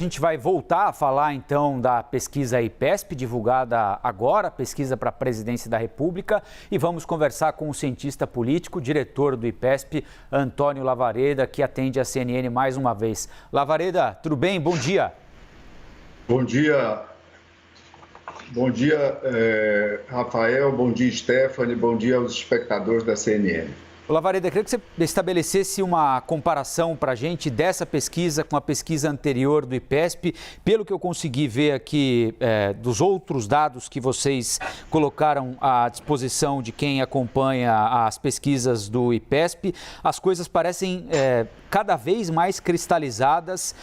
A gente vai voltar a falar então da pesquisa IPESP, divulgada agora, pesquisa para a presidência da República, e vamos conversar com o cientista político, diretor do IPESP, Antônio Lavareda, que atende a CNN mais uma vez. Lavareda, tudo bem? Bom dia. Bom dia. Bom dia, Rafael, bom dia, Stephanie, bom dia aos espectadores da CNN. Lavareda, eu queria que você estabelecesse uma comparação para a gente dessa pesquisa com a pesquisa anterior do IPESP. Pelo que eu consegui ver aqui dos outros dados que vocês colocaram à disposição de quem acompanha as pesquisas do IPESP, as coisas parecem cada vez mais cristalizadas,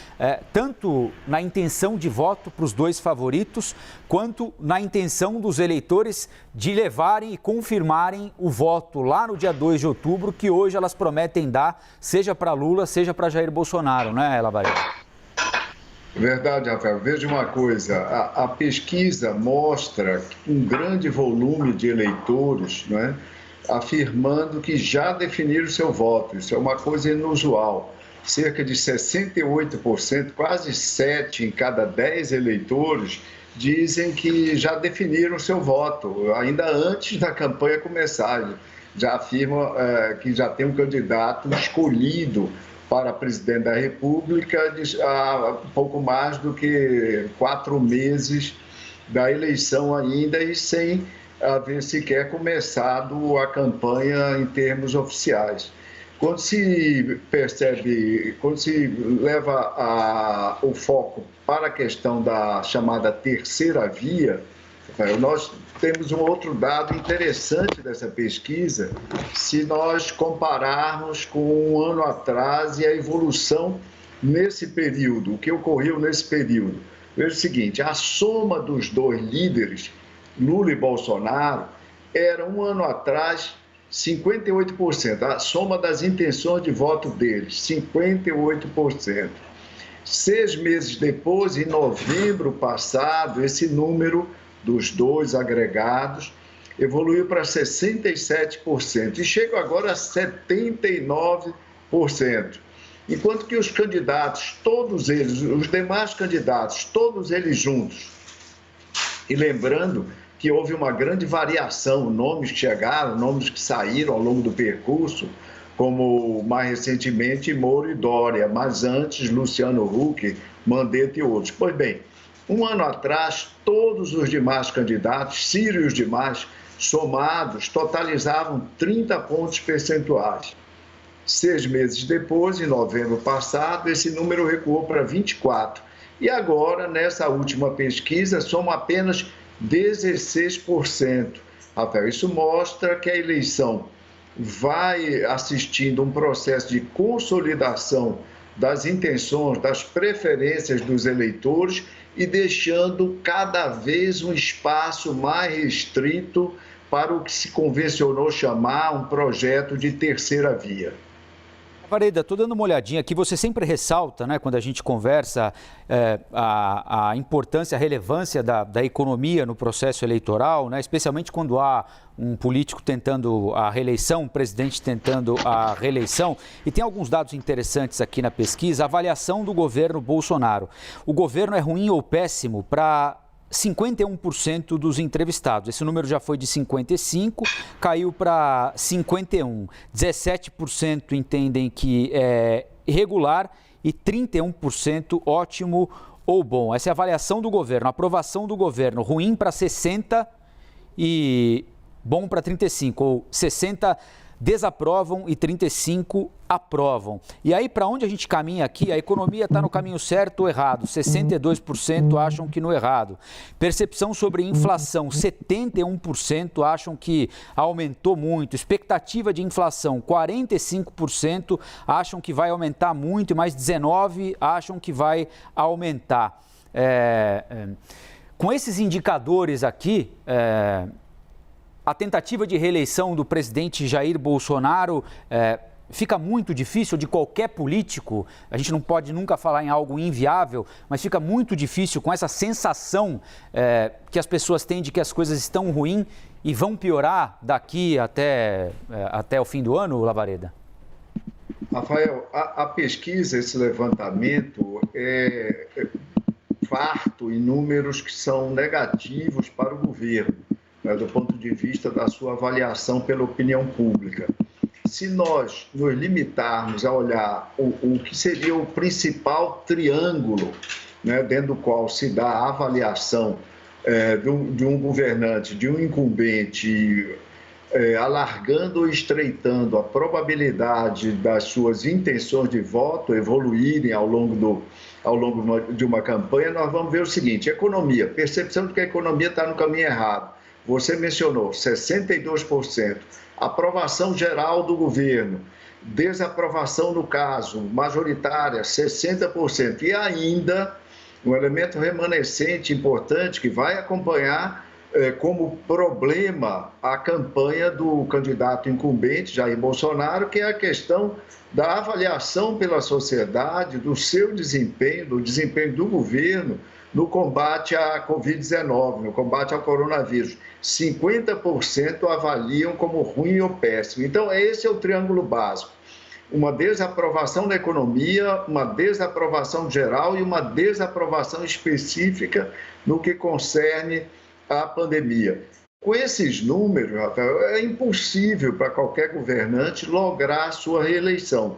tanto na intenção de voto para os dois favoritos, quanto na intenção dos eleitores de levarem e confirmarem o voto lá no dia 2 de outubro, que hoje elas prometem dar, seja para Lula, seja para Jair Bolsonaro, né, Lavareda? Verdade, Rafael. Veja uma coisa, a pesquisa mostra um grande volume de eleitores, né, afirmando que já definiram o seu voto. Isso é uma coisa inusual. Cerca de 68%, quase 7 em cada 10 eleitores, dizem que já definiram o seu voto, ainda antes da campanha começar. Já afirmam que já tem um candidato escolhido para presidente da República há pouco mais do que 4 meses da eleição ainda e sem haver sequer começado a campanha em termos oficiais. Quando se percebe, quando se leva o foco para a questão da chamada terceira via, nós temos um outro dado interessante dessa pesquisa, se nós compararmos com um ano atrás e a evolução nesse período, o que ocorreu nesse período. Veja o seguinte, a soma dos dois líderes, Lula e Bolsonaro, era um ano atrás 58%, a soma das intenções de voto deles, 58%. 6 meses depois, em novembro passado, esse número dos dois agregados evoluiu para 67% e chega agora a 79%. Enquanto que os candidatos, todos eles, os demais candidatos, todos eles juntos, e lembrando que houve uma grande variação, nomes que chegaram, nomes que saíram ao longo do percurso, como mais recentemente Moro e Dória, mas antes Luciano Huck, Mandetta e outros. Pois bem, um ano atrás, todos os demais candidatos, Ciro e os demais, somados, totalizavam 30 pontos percentuais. 6 meses depois, em novembro passado, esse número recuou para 24. E agora, nessa última pesquisa, somam apenas 16%. Rafael, isso mostra que a eleição vai assistindo um processo de consolidação das intenções, das preferências dos eleitores e deixando cada vez um espaço mais restrito para o que se convencionou chamar um projeto de terceira via. Lavareda, estou dando uma olhadinha aqui, você sempre ressalta, né, quando a gente conversa, a importância, a relevância da economia no processo eleitoral, né, especialmente quando há um político tentando a reeleição, um presidente tentando a reeleição. E tem alguns dados interessantes aqui na pesquisa, a avaliação do governo Bolsonaro. O governo é ruim ou péssimo para 51% dos entrevistados. Esse número já foi de 55%, caiu para 51%. 17% entendem que é irregular e 31% ótimo ou bom. Essa é a avaliação do governo, a aprovação do governo. Ruim para 60% e bom para 35%, ou 60% desaprovam e 35% aprovam. E aí, para onde a gente caminha aqui, a economia está no caminho certo ou errado? 62% acham que no errado. Percepção sobre inflação, 71% acham que aumentou muito. Expectativa de inflação, 45% acham que vai aumentar muito e mais 19% acham que vai aumentar. Com esses indicadores aqui, a tentativa de reeleição do presidente Jair Bolsonaro fica muito difícil de qualquer político. A gente não pode nunca falar em algo inviável, mas fica muito difícil com essa sensação que as pessoas têm de que as coisas estão ruins e vão piorar daqui até o fim do ano, Lavareda? Rafael, a pesquisa, esse levantamento, é farto em números que são negativos para o governo, né, do ponto de vista da sua avaliação pela opinião pública. Se nós nos limitarmos a olhar o que seria o principal triângulo, né, dentro do qual se dá a avaliação de um governante, de um incumbente, alargando ou estreitando a probabilidade das suas intenções de voto evoluírem ao longo de uma campanha, nós vamos ver o seguinte: economia, percepção de que a economia está no caminho errado. Você mencionou 62%. Aprovação geral do governo, desaprovação no caso, majoritária, 60%. E ainda, um elemento remanescente importante que vai acompanhar como problema a campanha do candidato incumbente, Jair Bolsonaro, que é a questão da avaliação pela sociedade do seu desempenho, do desempenho do governo no combate à Covid-19, no combate ao coronavírus. 50% avaliam como ruim ou péssimo. Então, esse é o triângulo básico. Uma desaprovação da economia, uma desaprovação geral e uma desaprovação específica no que concerne à pandemia. Com esses números, Rafael, é impossível para qualquer governante lograr a sua reeleição.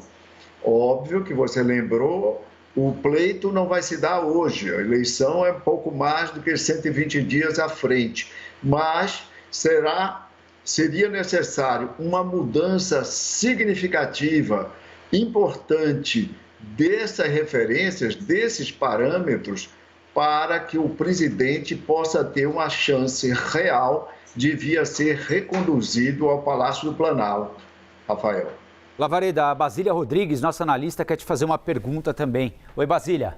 Óbvio que você lembrou, o pleito não vai se dar hoje, a eleição é pouco mais do que 120 dias à frente, mas seria necessário uma mudança significativa, importante dessas referências, desses parâmetros, para que o presidente possa ter uma chance real de vir a ser reconduzido ao Palácio do Planalto. Rafael. Lavareda, a Basília Rodrigues, nossa analista, quer te fazer uma pergunta também. Oi, Basília.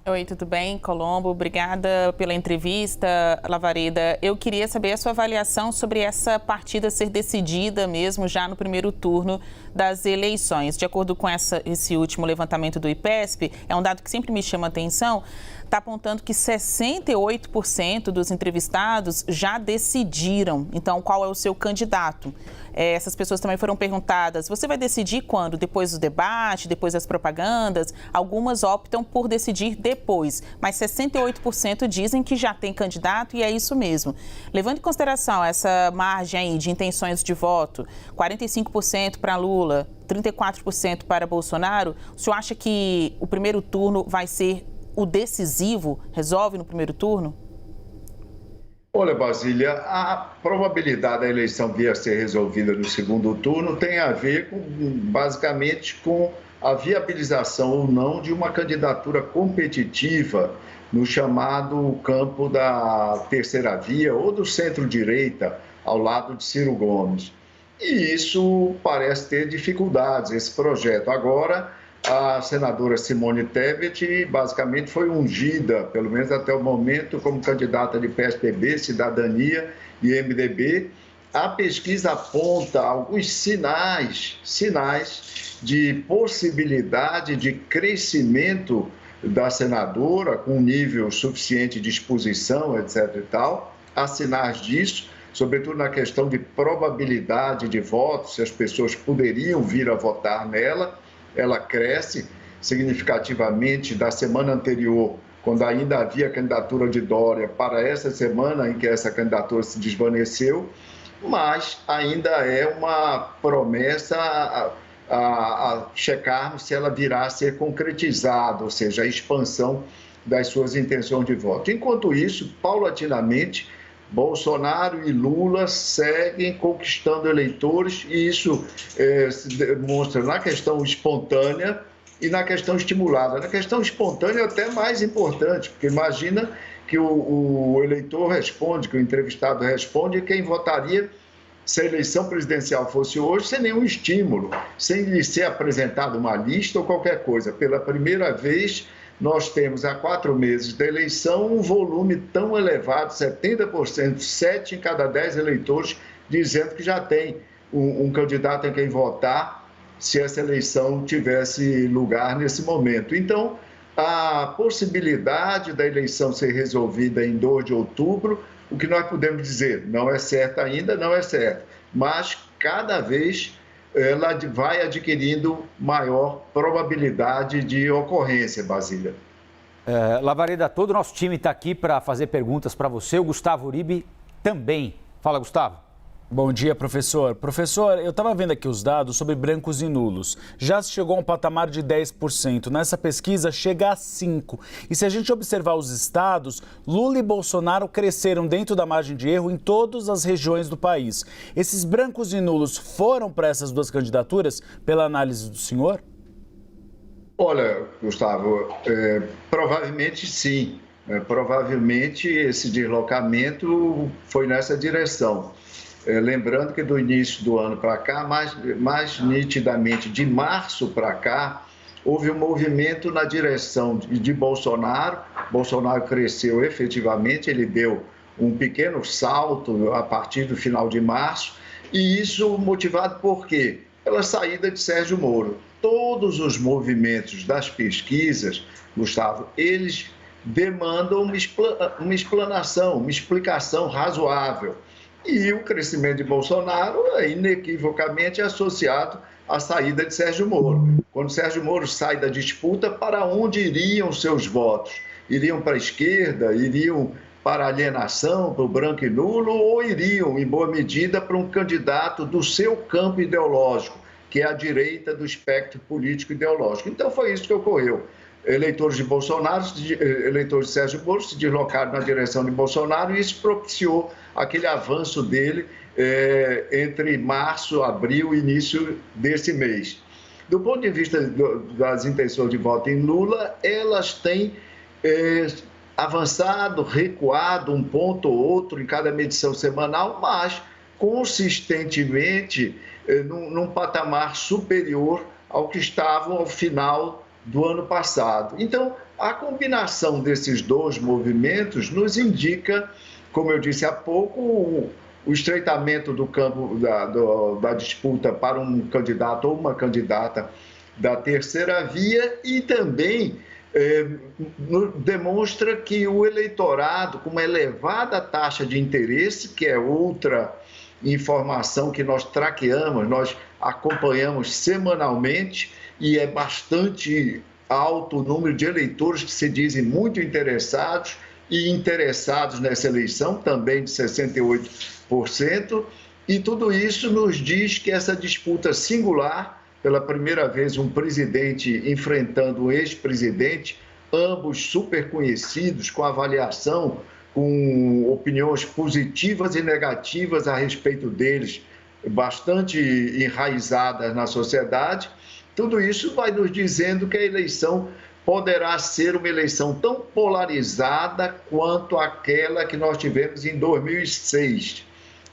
Oi, tudo bem? Colombo, obrigada pela entrevista, Lavareda. Eu queria saber a sua avaliação sobre essa partida ser decidida mesmo já no primeiro turno das eleições. De acordo com esse último levantamento do IPESP, é um dado que sempre me chama a atenção, está apontando que 68% dos entrevistados já decidiram, então, qual é o seu candidato. Essas pessoas também foram perguntadas, você vai decidir quando? Depois do debate, depois das propagandas? Algumas optam por decidir depois, mas 68% dizem que já tem candidato e é isso mesmo. Levando em consideração essa margem aí de intenções de voto, 45% para Lula, 34% para Bolsonaro, o senhor acha que o primeiro turno vai ser o decisivo? Resolve no primeiro turno? Olha, Basília, a probabilidade da eleição vir a ser resolvida no segundo turno tem a ver basicamente com a viabilização ou não de uma candidatura competitiva no chamado campo da terceira via ou do centro-direita, ao lado de Ciro Gomes. E isso parece ter dificuldades, esse projeto. Agora, a senadora Simone Tebet basicamente foi ungida, pelo menos até o momento, como candidata de PSDB, Cidadania e MDB. A pesquisa aponta alguns sinais de possibilidade de crescimento da senadora, com um nível suficiente de exposição, etc. e tal. Há sinais disso, sobretudo na questão de probabilidade de voto, se as pessoas poderiam vir a votar nela. Ela cresce significativamente da semana anterior, quando ainda havia candidatura de Dória, para essa semana em que essa candidatura se desvaneceu, mas ainda é uma promessa a checarmos se ela virá a ser concretizada, ou seja, a expansão das suas intenções de voto. Enquanto isso, paulatinamente, Bolsonaro e Lula seguem conquistando eleitores e isso se demonstra na questão espontânea e na questão estimulada. Na questão espontânea é até mais importante, porque imagina que o eleitor responde, que o entrevistado responde, quem votaria se a eleição presidencial fosse hoje, sem nenhum estímulo, sem lhe ser apresentada uma lista ou qualquer coisa. Pela primeira vez, nós temos há 4 meses da eleição um volume tão elevado, 70%, 7 em cada 10 eleitores, dizendo que já tem um candidato em quem votar se essa eleição tivesse lugar nesse momento. Então, a possibilidade da eleição ser resolvida em 2 de outubro, o que nós podemos dizer, não é certo ainda, não é certo, mas cada vez ela vai adquirindo maior probabilidade de ocorrência, Basília. Lavareda, todo o nosso time está aqui para fazer perguntas para você. O Gustavo Uribe também. Fala, Gustavo. Bom dia, professor. Professor, eu estava vendo aqui os dados sobre brancos e nulos. Já chegou a um patamar de 10%. Nessa pesquisa chega a 5%. E se a gente observar os estados, Lula e Bolsonaro cresceram dentro da margem de erro em todas as regiões do país. Esses brancos e nulos foram para essas duas candidaturas, pela análise do senhor? Olha, Gustavo, provavelmente sim. Provavelmente esse deslocamento foi nessa direção. Lembrando que do início do ano para cá, mais nitidamente de março para cá, houve um movimento na direção de Bolsonaro. Bolsonaro cresceu efetivamente, ele deu um pequeno salto a partir do final de março, e isso motivado por quê? Pela saída de Sérgio Moro. Todos os movimentos das pesquisas, Gustavo, eles demandam uma explanação, uma explicação razoável. E o crescimento de Bolsonaro é inequivocamente associado à saída de Sérgio Moro. Quando Sérgio Moro sai da disputa, para onde iriam seus votos? Iriam para a esquerda? Iriam para a alienação, para o branco e nulo? Ou iriam, em boa medida, para um candidato do seu campo ideológico, que é a direita do espectro político ideológico? Então foi isso que ocorreu. Eleitores de Bolsonaro, eleitores de Sérgio Moro se deslocaram na direção de Bolsonaro e isso propiciou aquele avanço dele entre março, abril e início desse mês. Do ponto de vista das intenções de voto em Lula, elas têm avançado, recuado um ponto ou outro em cada medição semanal, mas consistentemente num patamar superior ao que estavam ao final do ano passado. Então, a combinação desses dois movimentos nos indica, como eu disse há pouco, o estreitamento do campo da disputa para um candidato ou uma candidata da terceira via e também demonstra que o eleitorado, com uma elevada taxa de interesse, que é outra informação que nós traqueamos, nós acompanhamos semanalmente, e é bastante alto o número de eleitores que se dizem muito interessados e interessados nessa eleição, também de 68%, e tudo isso nos diz que essa disputa singular, pela primeira vez um presidente enfrentando um ex-presidente, ambos super conhecidos, com avaliação, com opiniões positivas e negativas a respeito deles, bastante enraizadas na sociedade. Tudo isso vai nos dizendo que a eleição poderá ser uma eleição tão polarizada quanto aquela que nós tivemos em 2006.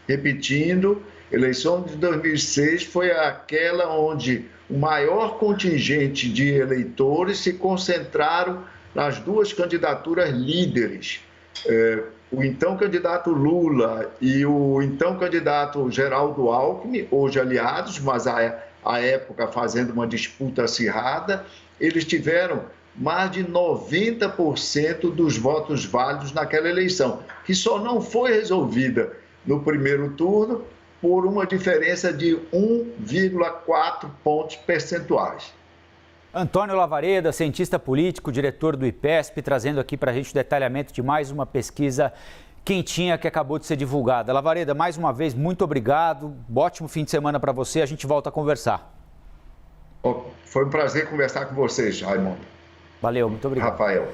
Repetindo, a eleição de 2006 foi aquela onde o maior contingente de eleitores se concentraram nas duas candidaturas líderes. O então candidato Lula e o então candidato Geraldo Alckmin, hoje aliados, mas à época fazendo uma disputa acirrada, eles tiveram mais de 90% dos votos válidos naquela eleição, que só não foi resolvida no primeiro turno por uma diferença de 1,4 pontos percentuais. Antônio Lavareda, cientista político, diretor do IPESP, trazendo aqui para a gente o detalhamento de mais uma pesquisa quentinha que acabou de ser divulgada. Lavareda, mais uma vez, muito obrigado. Ótimo fim de semana para você. A gente volta a conversar. Foi um prazer conversar com vocês, Raimundo. Valeu, muito obrigado. Rafael.